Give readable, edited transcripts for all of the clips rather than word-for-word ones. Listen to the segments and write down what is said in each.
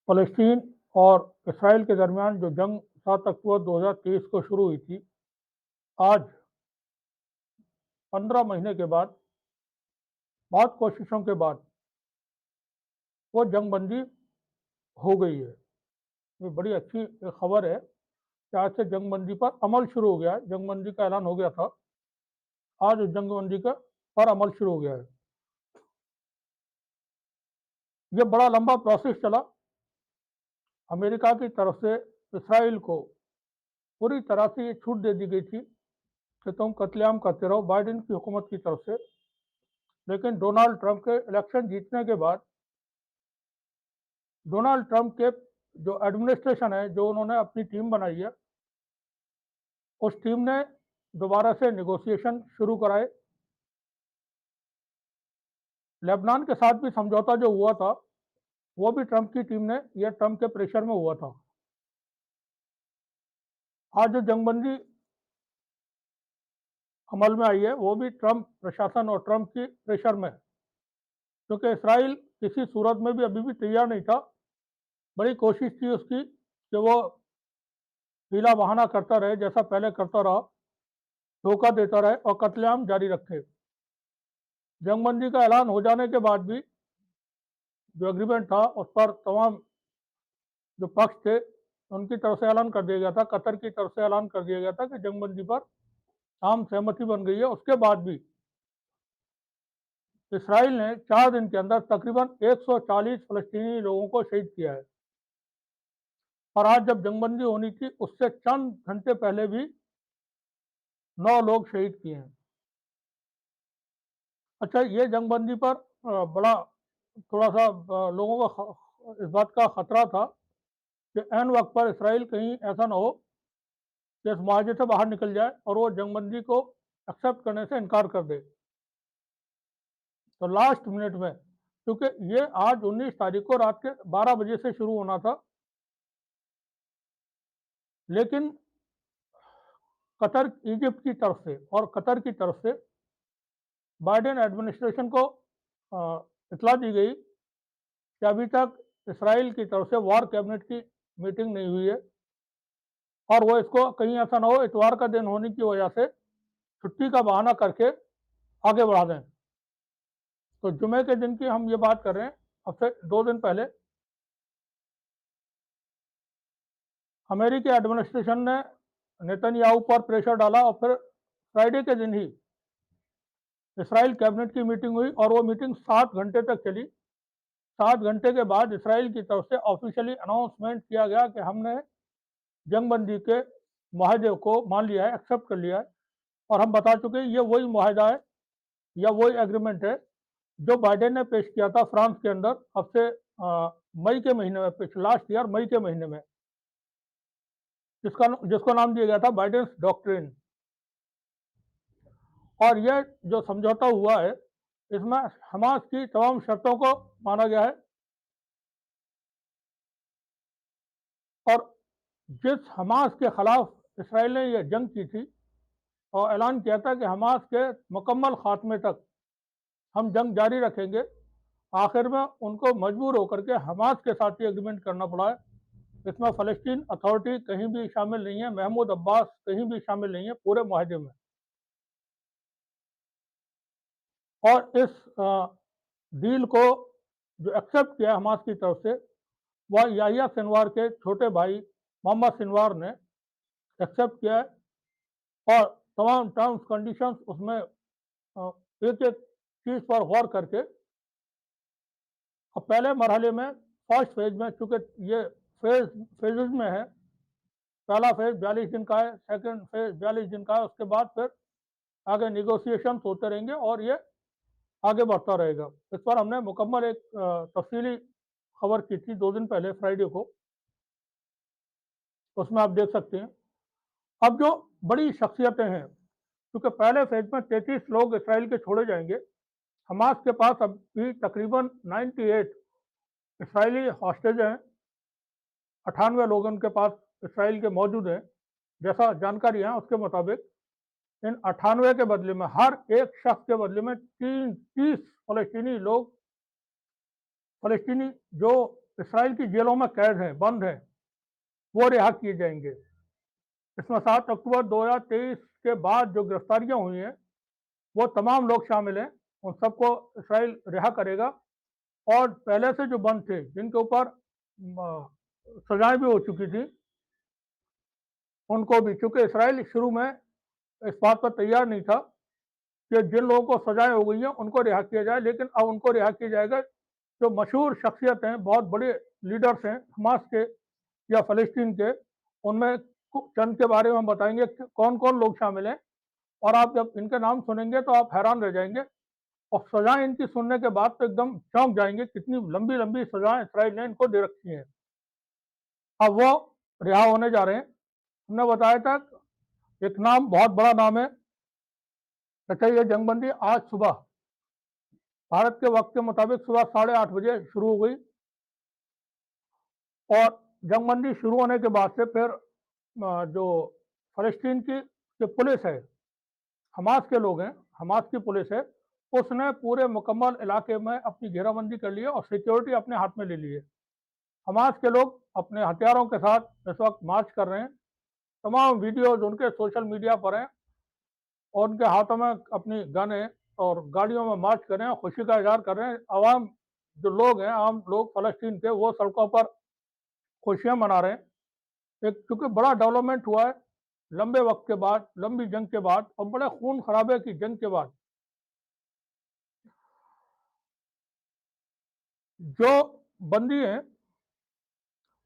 फ़लस्तीन और इसराइल के दरमियान जो जंग 7 अक्टूबर 2023 को शुरू हुई थी, आज 15 महीने के बाद, बहुत कोशिशों के बाद वो जंगबंदी हो गई है। ये बड़ी अच्छी खबर है कि आज से जंगबंदी पर अमल शुरू हो गया है। जंगबंदी का ऐलान हो गया था, आज उस जंगबंदी का पर अमल शुरू हो गया है। ये बड़ा लंबा प्रोसेस चला। अमेरिका की तरफ से इसराइल को पूरी तरह से ये छूट दे दी गई थी कि तुम कत्लेआम करते रहो, बाइडेन की हुकूमत की तरफ से। लेकिन डोनाल्ड ट्रंप के इलेक्शन जीतने के बाद डोनाल्ड ट्रंप के जो एडमिनिस्ट्रेशन है, जो उन्होंने अपनी टीम बनाई है, उस टीम ने दोबारा से नेगोशिएशन शुरू कराए। लेबनान के साथ भी समझौता जो हुआ था, वो भी ट्रंप की टीम ने, यह ट्रंप के प्रेशर में हुआ था। आज जो जंगबंदी अमल में आई है, वो भी ट्रंप प्रशासन और ट्रंप की प्रेशर में, क्योंकि इसराइल किसी सूरत में भी अभी भी तैयार नहीं था। बड़ी कोशिश थी उसकी कि वो हीला बहाना करता रहे, जैसा पहले करता रहा, धोखा देता रहे और कत्लेआम जारी रखे। जंगबंदी का ऐलान हो जाने के बाद भी जो एग्रीमेंट था, उस पर तमाम जो पक्ष थे, उनकी तरफ से ऐलान कर दिया गया था, कतर की तरफ से ऐलान कर दिया गया था कि जंगबंदी पर आम सहमति बन गई है। उसके बाद भी इसराइल ने 4 दिन के अंदर तकरीबन 140 फ़लस्तीनी लोगों को शहीद किया है। और आज जब जंगबंदी होनी थी, उससे चंद घंटे पहले भी 9 लोग शहीद किए हैं। अच्छा, ये जंगबंदी पर बड़ा थोड़ा-सा लोगों को इस बात का खतरा था कि ऐन वक़्त पर इसराइल कहीं ऐसा ना हो कि इस मुआहदे से बाहर निकल जाए और वो जंगबंदी को एक्सेप्ट करने से इनकार कर दे। तो लास्ट मिनट में, क्योंकि ये आज 19 तारीख को रात के 12 बजे से शुरू होना था, लेकिन कतर, इजिप्ट की तरफ से और कतर की तरफ से बाइडेन एडमिनिस्ट्रेशन को इतला दी गई कि अभी तक इसराइल की तरफ से वॉर कैबिनेट की मीटिंग नहीं हुई है और वो इसको कहीं ऐसा ना हो इतवार का दिन होने की वजह से छुट्टी का बहाना करके आगे बढ़ा दें। तो जुमे के दिन की हम ये बात कर रहे हैं, अब से 2 दिन पहले अमेरिकी एडमिनिस्ट्रेशन ने नेतन्याहू पर प्रेशर डाला और फिर फ्राइडे के दिन ही इसराइल कैबिनेट की मीटिंग हुई और वो मीटिंग 7 घंटे तक चली। 7 घंटे के बाद इसराइल की तरफ से ऑफिशियली अनाउंसमेंट किया गया कि हमने जंगबंदी के माहदे को मान लिया है, एक्सेप्ट कर लिया है। और हम बता चुके हैं, ये वही माहदा है या वही एग्रीमेंट है जो बाइडेन ने पेश किया था फ्रांस के अंदर अब से मई के महीने में, लास्ट ईयर मई के महीने में, जिसको नाम दिया गया था बाइडेंस डॉक्ट्रिन। और यह जो समझौता हुआ है, इसमें हमास की तमाम शर्तों को माना गया है। और जिस हमास के खिलाफ इसराइल ने यह जंग की थी और ऐलान किया था कि हमास के मुकम्मल खात्मे तक हम जंग जारी रखेंगे, आखिर में उनको मजबूर होकर के हमास के साथ ही एग्रीमेंट करना पड़ा है। इसमें फ़लस्तीन अथॉरिटी कहीं भी शामिल नहीं है, महमूद अब्बास कहीं भी शामिल नहीं है पूरे माहदे में। और इस डील को जो एक्सेप्ट किया हमास की तरफ से, वह याहिया सिनवार के छोटे भाई मोहम्मद सिनवार ने एक्सेप्ट किया है। और तमाम टर्म्स कंडीशंस उसमें एक एक चीज़ पर गौर करके, अब पहले मरहले में, फर्स्ट फेज में, चूँकि ये फेजेस में है, पहला फेज 42 दिन का है, सेकंड फेज 42 दिन का है, उसके बाद फिर आगे निगोशिएशन होते रहेंगे और ये आगे बढ़ता रहेगा। इस पर हमने मुकम्मल एक तफसीली खबर की थी 2 दिन पहले फ्राइडे को, उसमें आप देख सकते हैं। अब जो बड़ी शख्सियतें हैं, क्योंकि पहले फेज में 33 लोग इसराइल के छोड़े जाएंगे। हमास के पास अभी तकरीबन 98 इसराइली हॉस्टेज हैं, 98 लोग उनके पास इसराइल के मौजूद हैं। जैसा जानकारी है उसके मुताबिक इन 98 के बदले में, हर एक शख्स के बदले में 30 फ़लस्तीनी लोग, फ़लस्तीनी जो इसराइल की जेलों में कैद हैं, बंद हैं, वो रिहा किए जाएंगे। इसमें 7 अक्टूबर 2023 के बाद जो गिरफ्तारियां हुई हैं वो तमाम लोग शामिल हैं, उन सबको इसराइल रिहा करेगा। और पहले से जो बंद थे, जिनके ऊपर सजाएं भी हो चुकी थी, उनको भी, क्योंकि इसराइल शुरू में इस बात पर तैयार नहीं था कि जिन लोगों को सजाएं हो गई हैं उनको रिहा किया जाए, लेकिन अब उनको रिहा किया जाएगा। जो मशहूर शख्सियत हैं, बहुत बड़े लीडर्स हैं हमास के या फ़लस्तीन के, उनमें चंद के बारे में हम बताएंगे कि कौन कौन लोग शामिल हैं। और आप जब इनके नाम सुनेंगे तो आप हैरान रह जाएंगे, और सजाएं इनकी सुनने के बाद तो एकदम चौंक जाएंगे, कितनी लंबी लंबी सजाएं इसराइल ने इनको दे रखी हैं। अब वो रिहा होने जा रहे हैं। हमने बताया था एक नाम, बहुत बड़ा नाम है। अच्छा, ये जंगबंदी आज सुबह भारत के वक्त के मुताबिक सुबह 8:30 बजे शुरू हो गई, और जंगबंदी शुरू होने के बाद से फिर जो फ़लस्तीन की पुलिस है, हमास के लोग हैं, हमास की पुलिस है, उसने पूरे मुकम्मल इलाके में अपनी घेराबंदी कर ली है और सिक्योरिटी अपने हाथ में ले ली है। हमास के लोग अपने हथियारों के साथ इस वक्त मार्च कर रहे हैं। तमाम वीडियोज उनके सोशल मीडिया पर हैं, और उनके हाथों में अपनी गन है, और गाड़ियों में मार्च कर रहे हैं, खुशी का इजहार कर रहे हैं। आवाम, जो लोग हैं, आम लोग फ़लस्तीन के, वो सड़कों पर खुशियाँ मना रहे हैं। एक क्योंकि बड़ा डेवलपमेंट हुआ है लंबे वक्त के बाद, लंबी जंग के बाद, और बड़े खून खराबे की जंग के बाद। जो बंदी हैं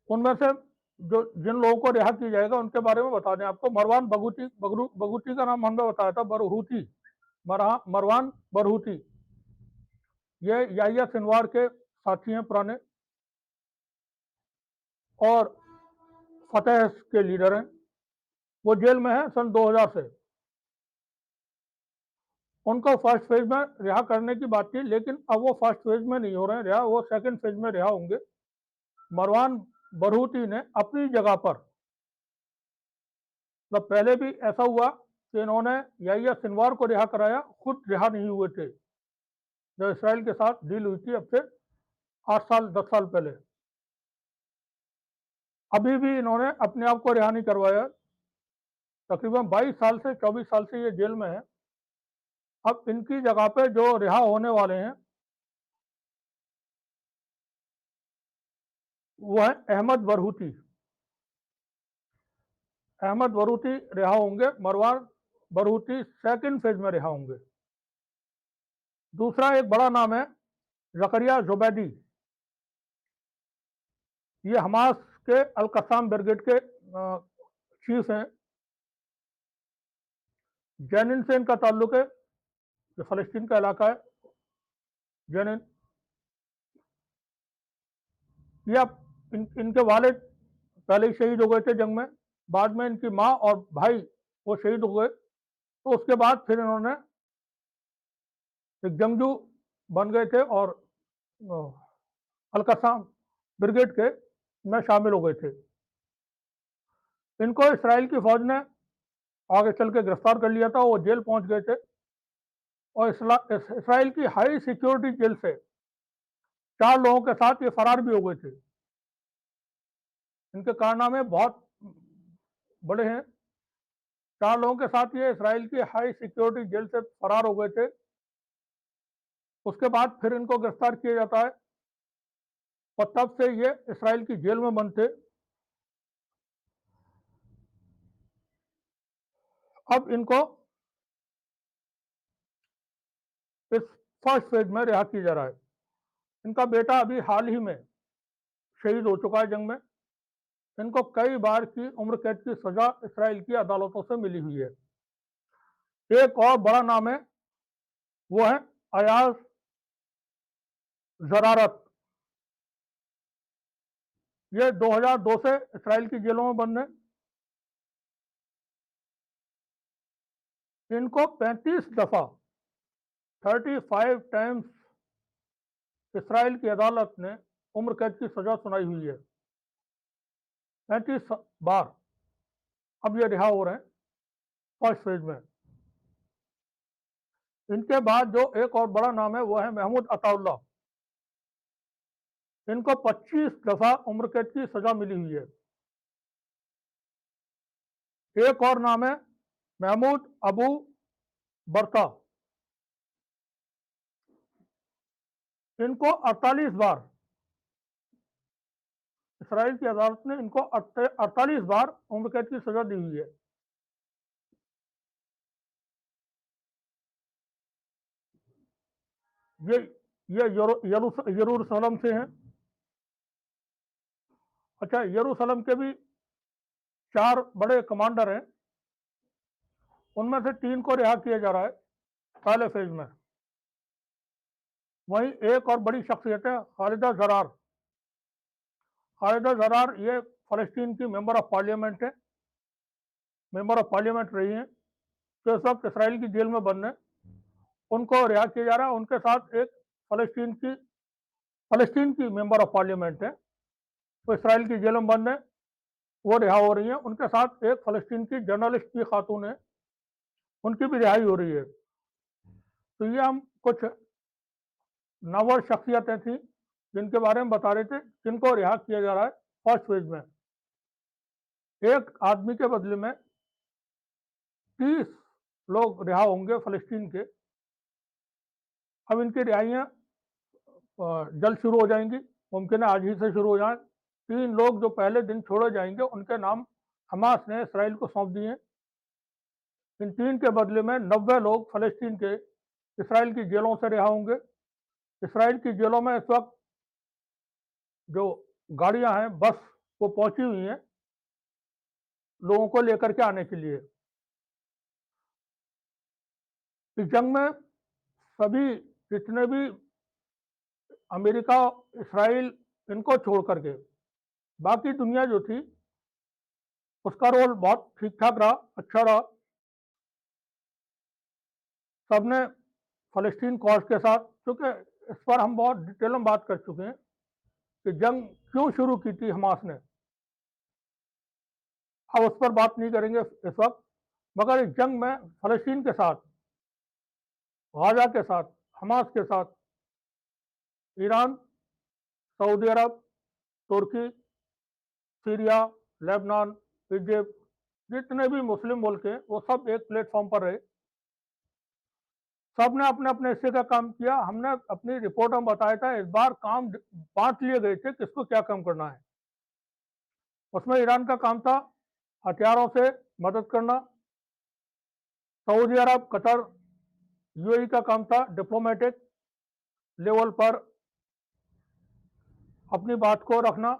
उनमें से जो जिन लोगों को रिहा किया जाएगा उनके बारे में बता दें आपको। मरवान बगूती का नाम हमने बताया था, बरहूती, मरवान बरहूती, ये याहिया सिनवार के साथी हैं पुराने, और फतेह के लीडर हैं। वो जेल में है सन 2000 से। उनको फर्स्ट फेज में रिहा करने की बात थी, लेकिन अब वो फर्स्ट फेज में नहीं हो रहे हैं रिहा, वो सेकंड फेज में रिहा होंगे। मरवान बरहूती ने अपनी जगह पर, मतलब पहले भी ऐसा हुआ कि इन्होंने याहिया सिनवार को रिहा कराया, खुद रिहा नहीं हुए थे जब इसराइल के साथ डील हुई थी, अब से 8 साल 10 साल पहले। अभी भी इन्होंने अपने आप को रिहा नहीं करवाया। तकरीबन 22 साल से 24 साल से ये जेल में है। अब इनकी जगह पे जो रिहा होने वाले हैं वो है अहमद बरहूती। अहमद बरहूती रिहा होंगे, मरवान बरहूती सेकंड फेज में रिहा होंगे। दूसरा एक बड़ा नाम है जकरिया जुबैदी। ये हमास के अल कसाम ब्रिगेड के चीफ हैं। जैनिन से इनका ताल्लुक है, जो फ़लस्तीन का इलाका है जैनिन। ये इनके वालिद पहले ही शहीद हो गए थे जंग में, बाद में इनकी माँ और भाई वो शहीद हो गए, तो उसके बाद फिर इन्होंने एक जंगजू बन गए थे और अल कसाम ब्रिगेड के में शामिल हो गए थे। इनको इसराइल की फौज ने आगे चल के गिरफ्तार कर लिया था, वो जेल पहुंच गए थे, और इसराइल की हाई सिक्योरिटी जेल से 4 लोगों के साथ ये फरार भी हो गए थे। इनके कारनामे बहुत बड़े हैं। 4 लोगों के साथ ये इसराइल की हाई सिक्योरिटी जेल से फरार हो गए थे। उसके बाद फिर इनको गिरफ्तार किया जाता है, और तब से ये इसराइल की जेल में बंद थे। अब इनको इस फर्स्ट फेज में रिहा किया जा रहा है। इनका बेटा अभी हाल ही में शहीद हो चुका है जंग में। इनको कई बार की उम्र कैद की सजा इसराइल की अदालतों से मिली हुई है। एक और बड़ा नाम है, वो है अयाज जरारत। ये 2002 से इसराइल की जेलों में बंद है। इनको 35 दफा, 35 टाइम्स इसराइल की अदालत ने उम्र कैद की सजा सुनाई हुई है, 35 बार। अब ये रिहा हो रहे हैं फर्स्ट फेज में। इनके बाद जो एक और बड़ा नाम है वो है महमूद अताउल्लाह। इनको 25 दफा उम्र कैद की सजा मिली हुई है। एक और नाम है महमूद अबू बरता। इनको 48 बार इसराइल की अदालत ने इनको 48 बार उम्र कैद की सजा दी हुई है। ये ये यरूशलेम से हैं। अच्छा, यरूशलेम के भी 4 बड़े कमांडर हैं। उनमें से 3 को रिहा किया जा रहा है पहले फेज में। वहीं एक और बड़ी शख्सियत है खालिदा जरार। खालिदा जरार ये फलस्तीन की मेंबर ऑफ पार्लियामेंट है, मेंबर ऑफ पार्लियामेंट रही हैं, जो इस वक्त इसराइल की जेल में बंद है। उनको रिहा किया जा रहा है। उनके साथ एक फलस्तीन की मेंबर ऑफ पार्लियामेंट है, वो इसराइल की जेल में बंद है, वो रिहा हो रही है। उनके साथ एक फलस्तीन की जर्नलिस्ट की खातून है, उनकी भी रिहाई हो रही है। तो ये हम कुछ नामवर शख्सियतें थी जिनके बारे में बता रहे थे जिनको रिहा किया जा रहा है फर्स्ट फेज में। एक आदमी के बदले में 30 लोग रिहा होंगे फलस्तीन के। अब इनकी रिहाइयाँ जल्द शुरू हो जाएंगी, मुमकिन है आज ही से शुरू हो जाए। 3 लोग जो पहले दिन छोड़े जाएंगे उनके नाम हमास ने इसराइल को सौंप दिए। इन 3 के बदले में 90 लोग फलस्तीन के इसराइल की जेलों से रिहा होंगे। इसराइल की जेलों में इस वक्त जो गाड़ियां हैं, बस, वो पहुंची हुई हैं लोगों को लेकर के आने के लिए। इस जंग में सभी जितने भी अमेरिका, इसराइल, इनको छोड़ करके बाकी दुनिया जो थी उसका रोल बहुत ठीक ठाक रहा, अच्छा रहा। सबने फलस्तीन कॉज के साथ, क्योंकि इस पर हम बहुत डिटेल में बात कर चुके हैं कि जंग क्यों शुरू की थी हमास ने। अब उस पर बात नहीं करेंगे इस वक्त, मगर इस जंग में फलस्तीन के साथ, गाजा के साथ, हमास के साथ ईरान, सऊदी अरब, तुर्की, सीरिया, लेबनान, इजिप्ट, जितने भी मुस्लिम मुल्क हैं वो सब एक प्लेटफॉर्म पर रहे। सब ने अपने अपने हिस्से का काम किया। हमने अपनी रिपोर्ट में बताया था इस बार काम बांट लिए गए थे किसको क्या काम करना है। उसमें ईरान का काम था हथियारों से मदद करना, सऊदी अरब, कतर, यूएई का काम था डिप्लोमेटिक लेवल पर अपनी बात को रखना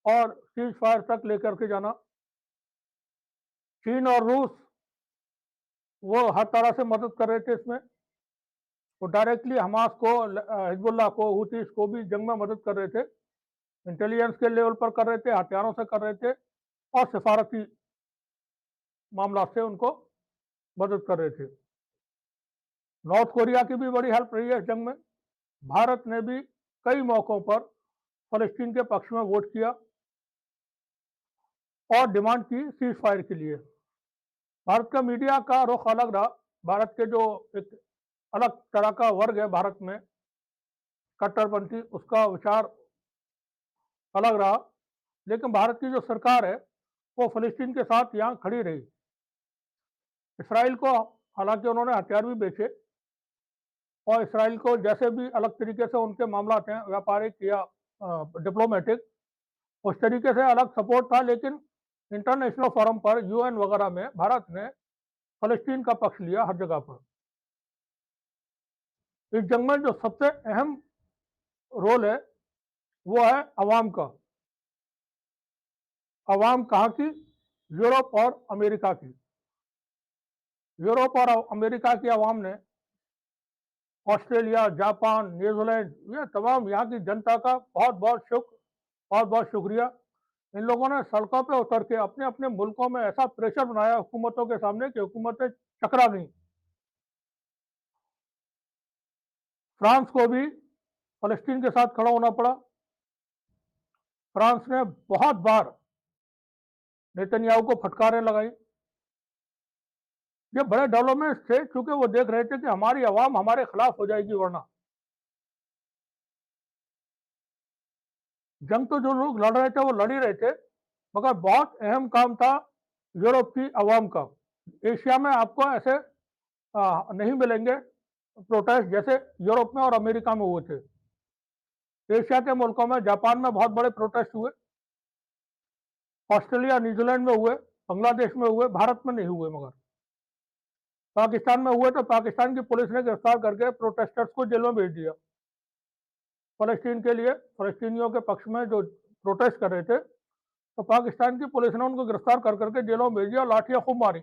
और सीज फायर तक लेकर के जाना। चीन और रूस वो हर तरह से मदद कर रहे थे इसमें। वो डायरेक्टली हमास को, हिजबुल्लाह को, हुतीस को भी जंग में मदद कर रहे थे। इंटेलिजेंस के लेवल पर कर रहे थे, हथियारों से कर रहे थे और सिफारती मामला से उनको मदद कर रहे थे। नॉर्थ कोरिया की भी बड़ी हेल्प रही है इस जंग में। भारत ने भी कई मौकों पर फलस्तीन के पक्ष में वोट किया और डिमांड की सीज फायर के लिए। भारत का मीडिया का रुख अलग रहा। भारत के जो एक अलग तरह का वर्ग है भारत में, कट्टरपंथी, उसका विचार अलग रहा। लेकिन भारत की जो सरकार है वो फलस्तीन के साथ यहाँ खड़ी रही। इसराइल को हालांकि उन्होंने हथियार भी बेचे और इसराइल को जैसे भी अलग तरीके से उनके मामला हैं व्यापारिक या डिप्लोमेटिक, उस तरीके से अलग सपोर्ट था। लेकिन इंटरनेशनल फोरम पर, यूएन वगैरह में भारत ने फलस्तीन का पक्ष लिया हर जगह पर। इस जंग में जो सबसे अहम रोल है वो है अवाम का। अवाम कहाँ की? यूरोप और अमेरिका की। यूरोप और अमेरिका की अवाम ने, ऑस्ट्रेलिया, जापान, न्यूजीलैंड, ये तमाम यहाँ की जनता का बहुत बहुत बहुत शुक्रिया। इन लोगों ने सड़कों पे उतर के अपने अपने मुल्कों में ऐसा प्रेशर बनाया हुकूमतों के सामने कि हुकूमतें टकरा गई। फ्रांस को भी फलस्तीन के साथ खड़ा होना पड़ा। फ्रांस ने बहुत बार नेतन्याहू को फटकारें लगाई। ये बड़े डेवलपमेंट्स थे क्योंकि वो देख रहे थे कि हमारी आवाम हमारे खिलाफ हो जाएगी वरना। जंग तो जो लोग लड़ रहे थे वो लड़ ही रहे थे, मगर बहुत अहम काम था यूरोप की आवाम का। एशिया में आपको ऐसे नहीं मिलेंगे प्रोटेस्ट जैसे यूरोप में और अमेरिका में हुए थे। एशिया के मुल्कों में, जापान में बहुत बड़े प्रोटेस्ट हुए, ऑस्ट्रेलिया न्यूजीलैंड में हुए, बांग्लादेश में हुए, भारत में नहीं हुए। मगर पाकिस्तान में हुए तो पाकिस्तान की पुलिस ने गिरफ्तार करके प्रोटेस्टर्स को जेलों में भेज दिया। फलस्तीन के लिए, फलस्तीनियों के पक्ष में जो प्रोटेस्ट कर रहे थे, तो पाकिस्तान की पुलिस ने उनको गिरफ्तार कर करके जेलों में भेज दिया, लाठियां खूब मारी।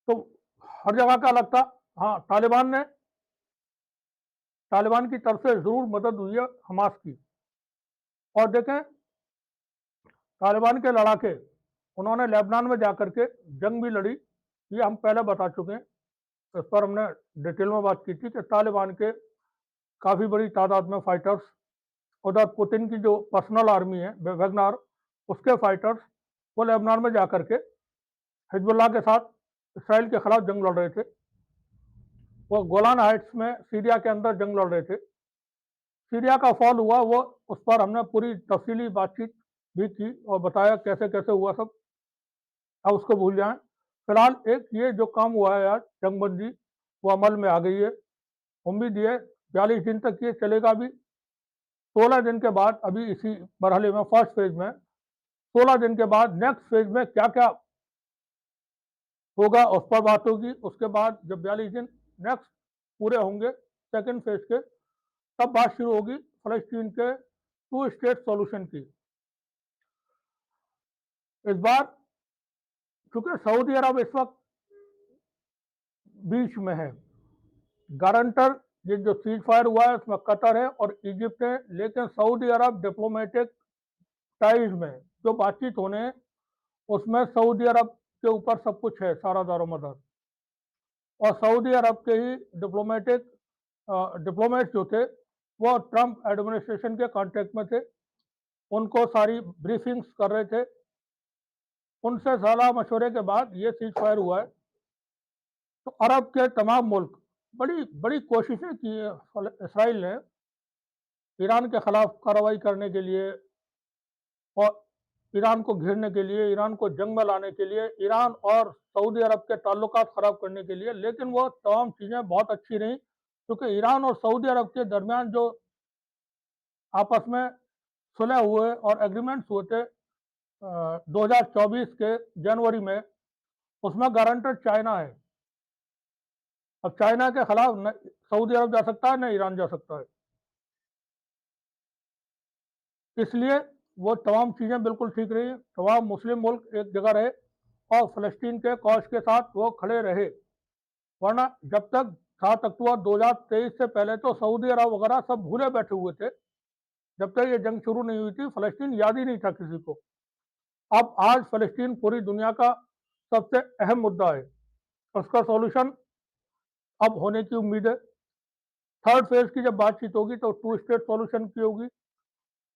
तो हर जगह का अलग था। हाँ, तालिबान की तरफ से जरूर मदद हुई है हमास की। और देखें, तालिबान के लड़ाके, उन्होंने लेबनान में जाकर के जंग भी लड़ी, ये हम पहले बता चुके हैं। इस पर हमने डिटेल में बात की थी कि तालिबान के काफ़ी बड़ी तादाद में फाइटर्स, उधर पुतिन की जो पर्सनल आर्मी है वेगनार, उसके फाइटर्स, वो लेबनान में जाकर के हिजबुल्लाह के साथ इसराइल के खिलाफ जंग लड़ रहे थे। वो गोलान हाइट्स में सीरिया के अंदर जंग लड़ रहे थे। सीरिया का फॉल हुआ, वो उस पर हमने पूरी तफसीली बातचीत भी की और बताया कैसे कैसे हुआ सब। अब उसको भूल जाएं। फिलहाल एक ये जो काम हुआ है आज जंगबंदी, वो अमल में आ गई है। उम्मीद ये 42 दिन तक ये चलेगा। भी 16 दिन के बाद, अभी इसी मरहले में फर्स्ट फेज में 16 दिन के बाद नेक्स्ट फेज में क्या क्या होगा उस पर बात होगी। उसके बाद जब 42 दिन नेक्स्ट पूरे होंगे सेकंड फेज के, तब बात शुरू होगी फलस्तीन के 2 स्टेट सॉल्यूशन की। इस बार चूंकि सऊदी अरब इस वक्त बीच में है, गारंटर ये जो सीज फायर हुआ है उसमें कतर है और इजिप्ट है, लेकिन सऊदी अरब डिप्लोमेटिक टाइज में जो बातचीत होने हैं उसमें सऊदी अरब के ऊपर सब कुछ है, सारा दारोमदार। और सऊदी अरब के ही डिप्लोमेट्स जो थे वो ट्रंप एडमिनिस्ट्रेशन के कांटेक्ट में थे, उनको सारी ब्रीफिंग्स कर रहे थे। उनसे सलाह मशवरे के बाद ये सीज फायर हुआ है। तो अरब के तमाम मुल्क बड़ी बड़ी कोशिशें की है इसराइल ने ईरान के खिलाफ कार्रवाई करने के लिए, और ईरान को घेरने के लिए, ईरान को जंग में लाने के लिए, ईरान और सऊदी अरब के ताल्लुकात खराब करने के लिए। लेकिन वो तमाम चीज़ें बहुत अच्छी रहीं, क्योंकि ईरान और सऊदी अरब के दरमियान जो आपस में सुलह हुए और एग्रीमेंट्स हुए थे 2024 के जनवरी में, उसमें गारंटर चाइना है। अब चाइना के खिलाफ न सऊदी अरब जा सकता है न ईरान जा सकता है, इसलिए वो तमाम चीज़ें बिल्कुल ठीक रही। तमाम मुस्लिम मुल्क एक जगह रहे और फ़लस्तीन के कॉज के साथ वो खड़े रहे। वरना जब तक 7 अक्टूबर 2023 से पहले तो सऊदी अरब वगैरह सब भूले बैठे हुए थे। जब तक ये जंग शुरू नहीं हुई थी फ़लस्तीन याद ही नहीं था किसी को। अब आज फ़लस्तीन पूरी दुनिया का सबसे अहम मुद्दा है, उसका सॉल्यूशन अब होने की उम्मीद है। थर्ड फेज की जब बातचीत होगी तो 2 स्टेट सॉल्यूशन की होगी।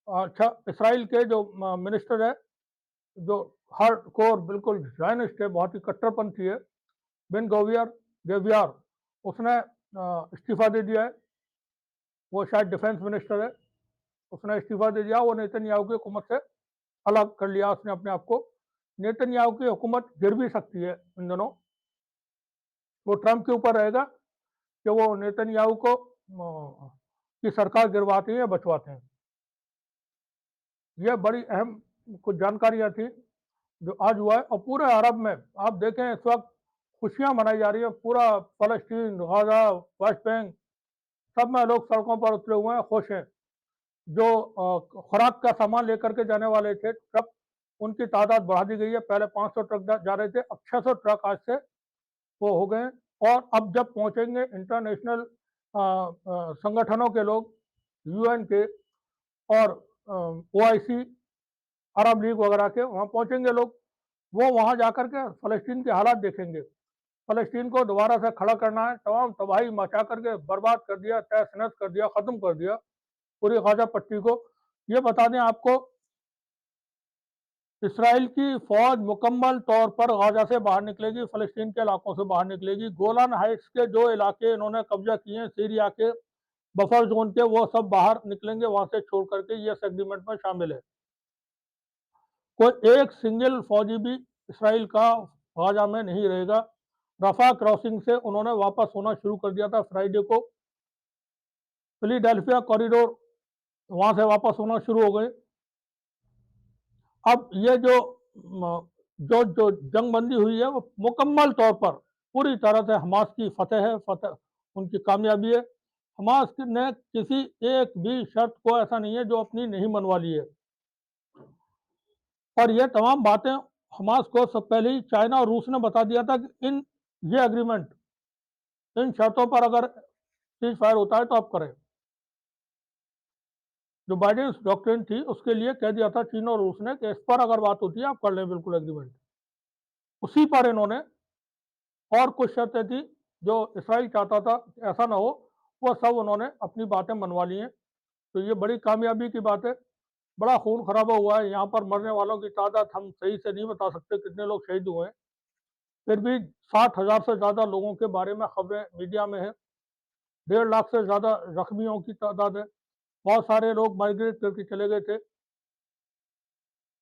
अच्छा, इसराइल के जो मिनिस्टर है, जो हार्ड कोर बिल्कुल जायनिस्ट है, बहुत ही कट्टरपंथी है, बिन गोवियर गेवियर, उसने इस्तीफा दे दिया है। वो शायद डिफेंस मिनिस्टर है, उसने इस्तीफा दे दिया। वो नेतन्याहू की हुकूमत से अलग कर लिया उसने अपने आप को। नेतन्याहू की हुकूमत गिर भी सकती है इन दिनों। वो ट्रंप के ऊपर रहेगा कि वो नेतन्याहू को की सरकार गिरवाते हैं या बचवाते हैं। ये बड़ी अहम कुछ जानकारियां थी जो आज हुआ है। और पूरे अरब में आप देखें इस वक्त खुशियां मनाई जा रही है। पूरा फलस्तीन, गाजा, वेस्ट बैंक, सब में लोग सड़कों पर उतरे हुए हैं, खुश हैं। जो खुराक का सामान लेकर के जाने वाले थे ट्रक, उनकी तादाद बढ़ा दी गई है। पहले 500 ट्रक जा रहे थे, अब 600 ट्रक आज से वो हो गए। और अब जब पहुंचेंगे इंटरनेशनल संगठनों के लोग, यूएन के और ओआईसी, अरब लीग वगैरह के, वहाँ पहुंचेंगे लोग, वो वहाँ जाकर के फ़लस्तीन के हालात देखेंगे। फ़लस्तीन को दोबारा से खड़ा करना है, तमाम तबाही मचा करके बर्बाद कर दिया, तहस-नहस कर दिया, ख़त्म कर दिया पूरी गाज़ा पट्टी को। ये बता दें आपको, इसराइल की फ़ौज मुकम्मल तौर पर गाज़ा से बाहर निकलेगी, फ़लस्तीन के इलाकों से बाहर निकलेगी। गोलान हाइट्स के जो इलाके इन्होंने कब्ज़ा किए हैं सीरिया के, बफर जोन के वो सब बाहर निकलेंगे वहां से छोड़ करके, ये इस एग्रीमेंट में शामिल है। कोई एक सिंगल फौजी भी इसराइल का गाजा में नहीं रहेगा। रफा क्रॉसिंग से उन्होंने वापस होना शुरू कर दिया था फ्राइडे को। फिलीडेल्फिया कॉरिडोर वहां से वापस होना शुरू हो गए। अब ये जो जंगबंदी हुई है वो मुकम्मल तौर पर पूरी तरह से हमास की फतेह है, फतेह उनकी कामयाबी है। हमास ने किसी एक भी शर्त को ऐसा नहीं है जो अपनी नहीं मनवा ली है। और ये तमाम बातें हमास को सब पहले ही चाइना और रूस ने बता दिया था कि ये एग्रीमेंट इन शर्तों पर अगर सीज फायर होता है तो आप करें। जो बाइडेन डॉक्ट्रिन थी उसके लिए कह दिया था चीन और रूस ने कि इस पर अगर बात होती है आप कर लें बिल्कुल एग्रीमेंट। उसी पर इन्होंने और कुछ शर्तें थी जो इसराइल चाहता था ऐसा ना हो, वो सब उन्होंने अपनी बातें मनवा ली हैं। तो ये बड़ी कामयाबी की बात है। बड़ा खून खराबा हुआ है, यहाँ पर मरने वालों की तादाद हम सही से नहीं बता सकते कितने लोग शहीद हुए हैं, फिर भी 60,000 से ज़्यादा लोगों के बारे में खबरें मीडिया में है। 1.5 लाख से ज़्यादा जख्मियों की तादाद है। बहुत सारे लोग माइग्रेट करके चले गए थे।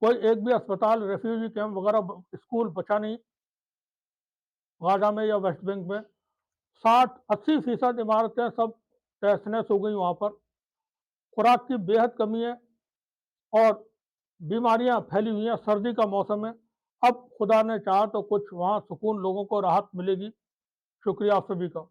कोई एक भी अस्पताल, रेफ्यूजी कैंप वगैरह, स्कूल बचा नहीं गाजा में या वेस्ट बैंक में। 60-80% इमारतें सब तहस नहस हो गई वहाँ पर। खुराक की बेहद कमी है और बीमारियां फैली हुई हैं। सर्दी का मौसम है। अब खुदा ने चाहा तो कुछ वहाँ सुकून लोगों को राहत मिलेगी। शुक्रिया आप सभी का।